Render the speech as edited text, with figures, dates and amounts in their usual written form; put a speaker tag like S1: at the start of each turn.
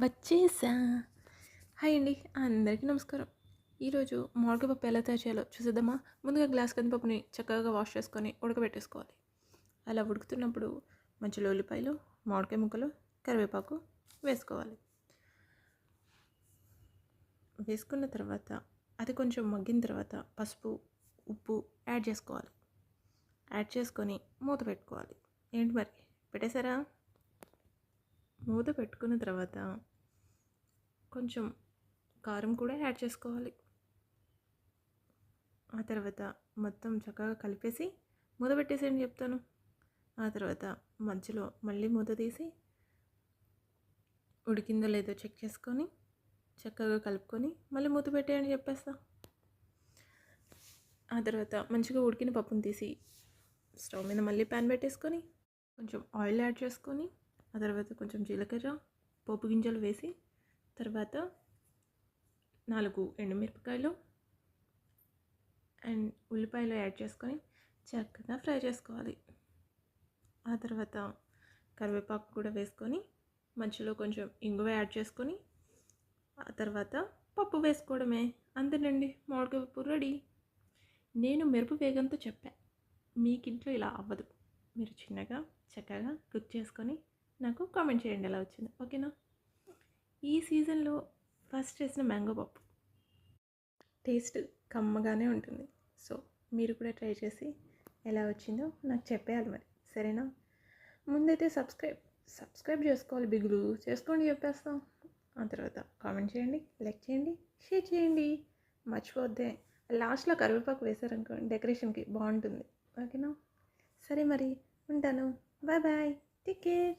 S1: వచ్చేసా. హాయ్ అండి. అందరికీ నమస్కారం. ఈరోజు మామిడికాయ పప్పు ఎలా తయారు చేయాలో చూసేద్దామా? ముందుగా గ్లాస్ కందిపప్పుని చక్కగా వాష్ చేసుకొని ఉడకబెట్టేసుకోవాలి. అలా ఉడుకుతున్నప్పుడు మధ్యలో ఉల్లిపాయలు, మామిడికాయ ముక్కలు, కరివేపాకు వేసుకోవాలి. వేసుకున్న తర్వాత అది కొంచెం మగ్గిన తర్వాత పసుపు, ఉప్పు యాడ్ చేసుకోవాలి. యాడ్ చేసుకొని మూత పెట్టుకోవాలి. ఏంటి మరి పెట్టేశారా? మూత పెట్టుకున్న తర్వాత కొంచెం కారం కూడా యాడ్ చేసుకోవాలి. ఆ తర్వాత మొత్తం చక్కగా కలిపేసి మూత పెట్టేసేయండి చెప్తాను. ఆ తర్వాత మధ్యలో మళ్ళీ మూత తీసి ఉడికిందో లేదో చెక్ చేసుకొని చక్కగా కలుపుకొని మళ్ళీ మూత పెట్టేయండి చెప్పేస్తా. ఆ తర్వాత మంచిగా ఉడికిన పప్పును తీసి స్టవ్ మీద మళ్ళీ ప్యాన్ పెట్టేసుకొని కొంచెం ఆయిల్ యాడ్ చేసుకొని ఆ తర్వాత కొంచెం జీలకర్ర, పోపు గింజలు వేసి తర్వాత 4 ఎండుమిరపకాయలు అండ్ ఉల్లిపాయలు యాడ్ చేసుకొని చక్కగా ఫ్రై చేసుకోవాలి. ఆ తర్వాత కరివేపాకు కూడా వేసుకొని మధ్యలో కొంచెం ఇంగువ యాడ్ చేసుకొని ఆ తర్వాత పప్పు వేసుకోవడమే. అంతేనండి, మామిడికాయ పప్పు రెడీ. నేను మెరుపు వేగంతో చెప్పా, మీకు ఇంట్లో ఇలా అవ్వదు. మీరు చిన్నగా చక్కగా కుక్ చేసుకొని నాకు కామెంట్ చేయండి ఎలా వచ్చిందో. ఓకేనా? ఈ సీజన్లో ఫస్ట్ చేసిన మ్యాంగో పప్పు టేస్ట్ కమ్మగానే ఉంటుంది. సో మీరు కూడా ట్రై చేసి ఎలా వచ్చిందో నాకు చెప్పేయాలి మరి, సరేనా? ముందైతే సబ్స్క్రైబ్ చేసుకోవాలి, బిగులు చేసుకోండి చెప్పేస్తాం. ఆ తర్వాత కామెంట్ చేయండి, లైక్ చేయండి, షేర్ చేయండి, మర్చిపోద్దే. లాస్ట్లో కరివేపాకు వేసారనుకోండి డెకరేషన్కి బాగుంటుంది. ఓకేనా? సరే మరి ఉంటాను. Bye bye, take care.